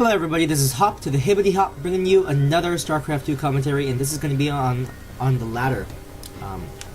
Hello everybody, this is Hop to the Hibbity Hop, bringing you another StarCraft 2 commentary, and this is going to be on the ladder,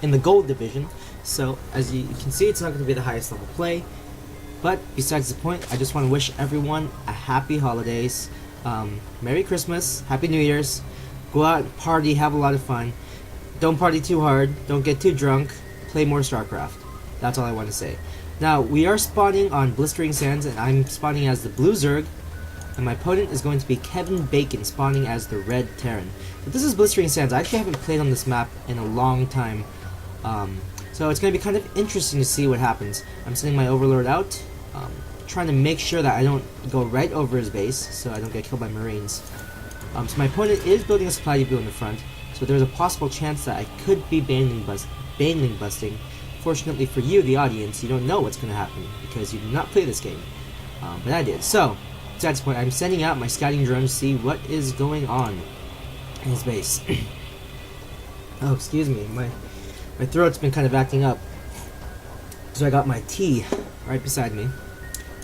in the gold division. So, as you can see, it's not going to be the highest level play, but besides the point, I just want to wish everyone a happy holidays, Merry Christmas, Happy New Year's, go out and party, have a lot of fun, don't party too hard, don't get too drunk, play more StarCraft. That's all I want to say. Now, we are spawning on Blistering Sands, and I'm spawning as the blue Zerg, and my opponent is going to be Kevinbacon, spawning as the red Terran. But this is Blistering Sands. I actually haven't played on this map in a long time, so it's going to be kind of interesting to see what happens. I'm sending my Overlord out, trying to make sure that I don't go right over his base, so I don't get killed by Marines. So my opponent is building a supply depot in the front, so there's a possible chance that I could be baneling busting. Fortunately for you, the audience, you don't know what's going to happen, because you did not play this game. But I did. So, at this point, I'm sending out my scouting drone to see what is going on in his base. Oh, excuse me, my throat's been kind of acting up. So I got my tea right beside me.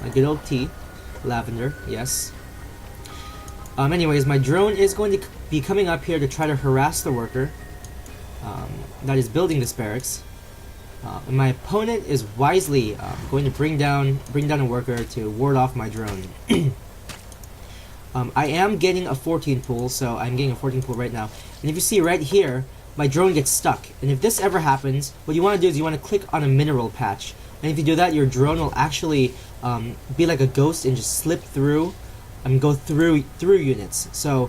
My good old tea. Lavender, yes. Anyways, my drone is going to be coming up here to try to harass the worker that is building this barracks. And my opponent is wisely going to bring down a worker to ward off my drone. I am getting a 14 pool, so I'm getting a 14 pool right now. And if you see right here, my drone gets stuck. And if this ever happens, what you want to do is you want to click on a mineral patch. And if you do that, your drone will actually be like a ghost and just slip through and go through units. So,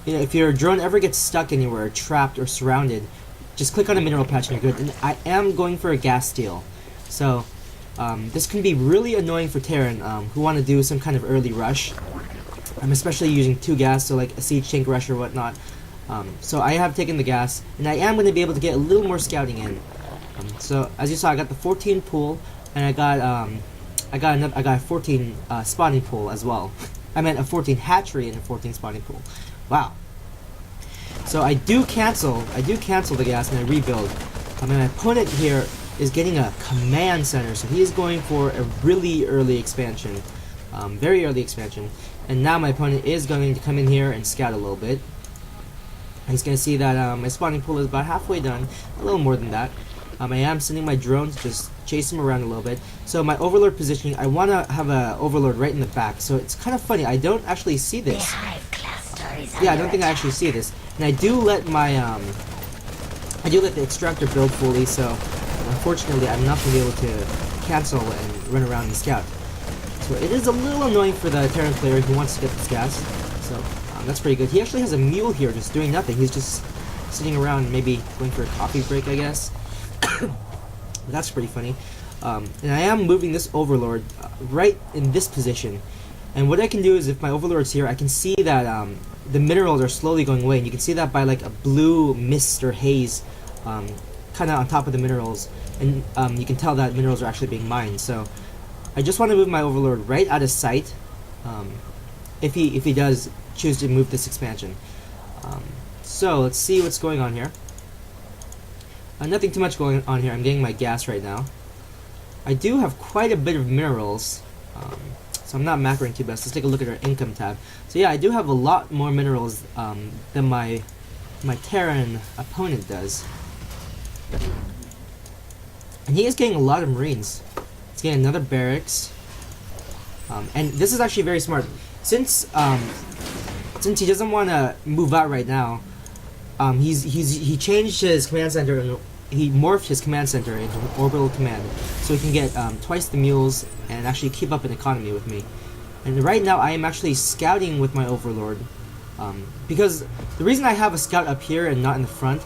you know, if your drone ever gets stuck anywhere, trapped or surrounded, just click on a mineral patch and you're good. And I am going for a gas steal. So, this can be really annoying for Terran who want to do some kind of early rush. I'm especially using 2 gas, so like a siege tank rush or whatnot. So I have taken the gas, and I am going to be able to get a little more scouting in. So as you saw, I got the 14 pool, and I got a 14 spawning pool as well. I meant a 14 hatchery and a 14 spawning pool. Wow. So I do cancel the gas and I rebuild. My opponent here is getting a command center, so he is going for a really early expansion, very early expansion. And now my opponent is going to come in here and scout a little bit. He's going to see that my spawning pool is about halfway done, a little more than that. I am sending my drone to just chase him around a little bit. So my Overlord positioning, I want to have an Overlord right in the back. So it's kind of funny, I don't actually see this. Yeah, I don't think I actually see this. And I do let my the extractor build fully, so unfortunately I'm not going to be able to cancel and run around and scout. So it is a little annoying for the Terran player who wants to get this gas. So that's pretty good. He actually has a mule here just doing nothing. He's just sitting around, maybe going for a coffee break, I guess. That's pretty funny. And I am moving this Overlord right in this position. And what I can do is, if my Overlord's here, I can see that the minerals are slowly going away. And you can see that by like a blue mist or haze kind of on top of the minerals. And you can tell that minerals are actually being mined. So I just want to move my Overlord right out of sight, if he does choose to move this expansion. So let's see what's going on here. Nothing too much going on here. I'm getting my gas right now. I do have quite a bit of minerals, so I'm not macroing too best. Let's take a look at our income tab. So yeah, I do have a lot more minerals than my Terran opponent does. And he is getting a lot of Marines. He's getting another barracks, and this is actually very smart. Since he doesn't want to move out right now, he changed his command center and he morphed his command center into an orbital command, so he can get twice the mules and actually keep up an economy with me. And right now I am actually scouting with my Overlord, because the reason I have a scout up here and not in the front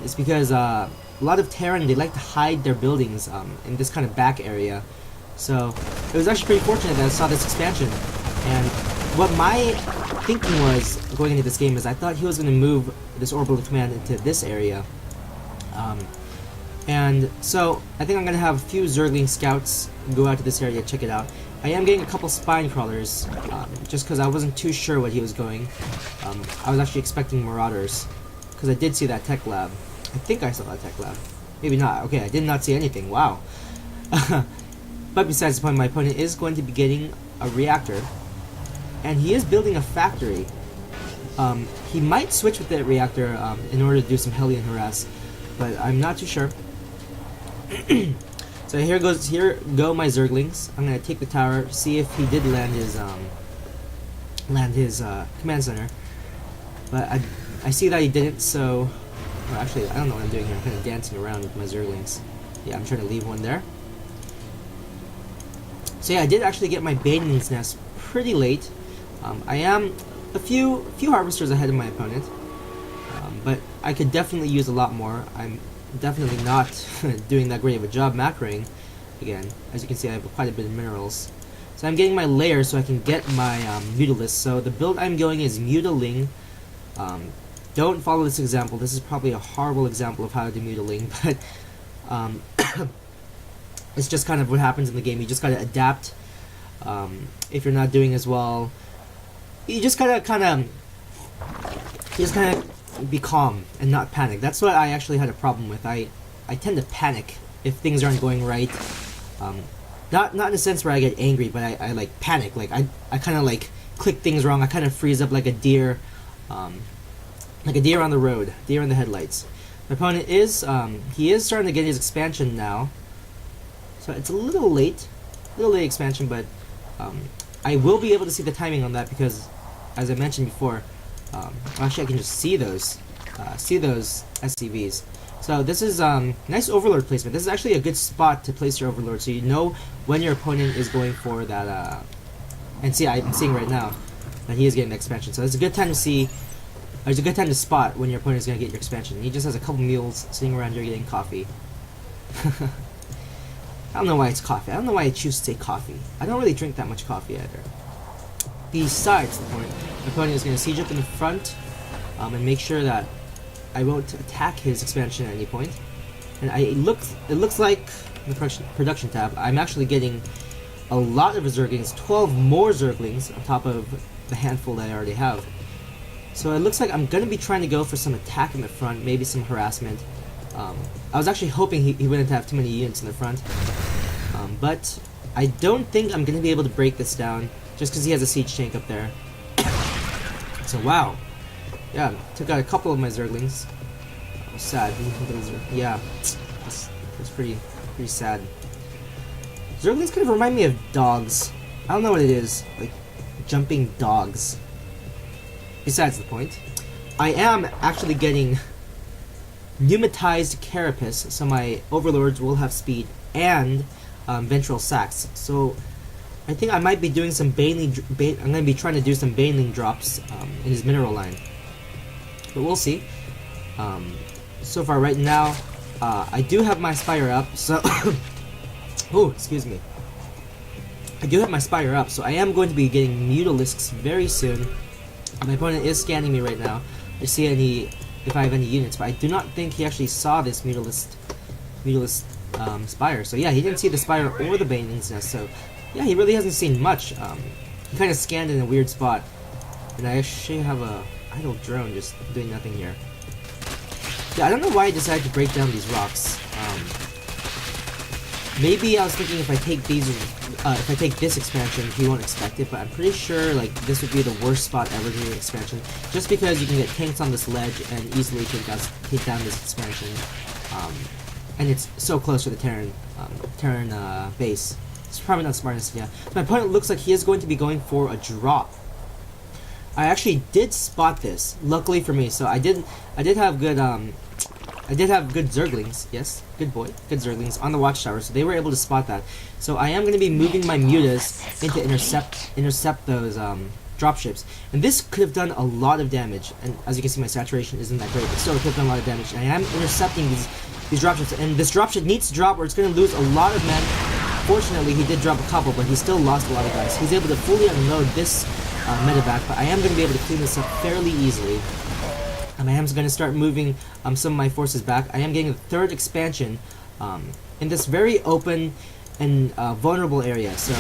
is because a lot of Terran, they like to hide their buildings in this kind of back area. So it was actually pretty fortunate that I saw this expansion. And what my thinking was going into this game is I thought he was going to move this orbital command into this area. And so I think I'm going to have a few Zergling scouts go out to this area, check it out. I am getting a couple spine crawlers, just because I wasn't too sure what he was going. I was actually expecting marauders, because I did see that tech lab. I think I saw that tech lab. Maybe not. Okay, I did not see anything. Wow. But besides the point, my opponent is going to be getting a reactor. and he is building a factory. He might switch with the reactor in order to do some Hellion harass, but I'm not too sure. So here go my Zerglings. I'm gonna take the tower, see if he did land his command center, but I see that he didn't. So well, actually, I don't know what I'm doing here. I'm kind of dancing around with my Zerglings. Yeah, I'm trying to leave one there. So yeah, I did actually get my Baneling's Nest pretty late. I am a few harvesters ahead of my opponent, but I could definitely use a lot more. I'm definitely not doing that great of a job macroing. Again, as you can see, I have quite a bit of minerals. So I'm getting my layer so I can get my Mutalisk. So the build I'm going is Mutaling. Don't follow this example. This is probably a horrible example of how to do Mutaling, but it's just kind of what happens in the game. You just gotta adapt. If you're not doing as well, you just gotta kind of be calm and not panic. That's what I actually had a problem with. I tend to panic if things aren't going right. Not in a sense where I get angry, but I like panic. Like I kind of like click things wrong. I kind of freeze up like a deer on the road, deer in the headlights. My opponent is he is starting to get his expansion now, so it's a little late expansion, but I will be able to see the timing on that because, as I mentioned before, actually I can just see those SCVs. So this is nice Overlord placement. This is actually a good spot to place your Overlord, so you know when your opponent is going for that. And see, I'm seeing right now that he is getting the expansion. So it's a good time to see. It's a good time to spot when your opponent is going to get your expansion. He just has a couple mules sitting around here getting coffee. I don't know why it's coffee. I don't know why I choose to say coffee. I don't really drink that much coffee either. Besides the point, my opponent is going to siege up in the front and make sure that I won't attack his expansion at any point. And it looks like in the production tab, I'm actually getting a lot of Zerglings, 12 more Zerglings on top of the handful that I already have. So it looks like I'm going to be trying to go for some attack in the front, maybe some harassment. I was actually hoping he wouldn't have too many units in the front. But I don't think I'm going to be able to break this down, just because he has a siege tank up there. So wow. Yeah, took out a couple of my Zerglings. Sad. Yeah, that's pretty sad. Zerglings kind of remind me of dogs. I don't know what it is. Like, jumping dogs. Besides the point, I am actually getting pneumatized carapace, so my overlords will have speed and ventral sacks. So I think I might be doing some I'm going to be trying to do some baneling drops in his mineral line, but we'll see. So far, right now, I do have my spire up. So, oh, excuse me. I do have my spire up, so I am going to be getting Mutalisks very soon. My opponent is scanning me right now to see if I have any units, but I do not think he actually saw this Mutalisk spire. So yeah, he didn't see the spire or the Baneling's Nest. So yeah, he really hasn't seen much. He kind of scanned in a weird spot, and I actually have a idle drone just doing nothing here. Yeah, I don't know why I decided to break down these rocks. Maybe I was thinking if I take this expansion, he won't expect it, but I'm pretty sure like this would be the worst spot ever to do an expansion, just because you can get tanks on this ledge and easily take down this expansion, and it's so close to the Terran base. It's probably not smartest, yeah. My opponent looks like he is going to be going for a drop. I actually did spot this, luckily for me. So I did have good Zerglings, yes, good Zerglings on the watchtower, so they were able to spot that. So I am going to be moving my mutas in to intercept those dropships, and this could have done a lot of damage. And as you can see, my saturation isn't that great, but still it could have done a lot of damage. And I am intercepting these dropships, and this dropship needs to drop, or it's going to lose a lot of men. Fortunately, he did drop a couple, but he still lost a lot of guys. He's able to fully unload this medevac, but I am going to be able to clean this up fairly easily. I am going to start moving some of my forces back. I am getting a third expansion in this very open and vulnerable area, so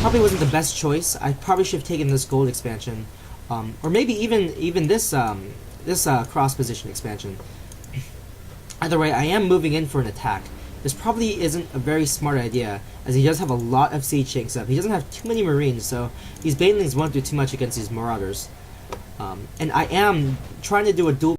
probably wasn't the best choice. I probably should have taken this gold expansion, or maybe even this cross position expansion. Either way, I am moving in for an attack, this probably isn't a very smart idea, as he does have a lot of siege tanks up. He doesn't have too many marines, so these banelings won't do too much against these marauders. And I am trying to do a dual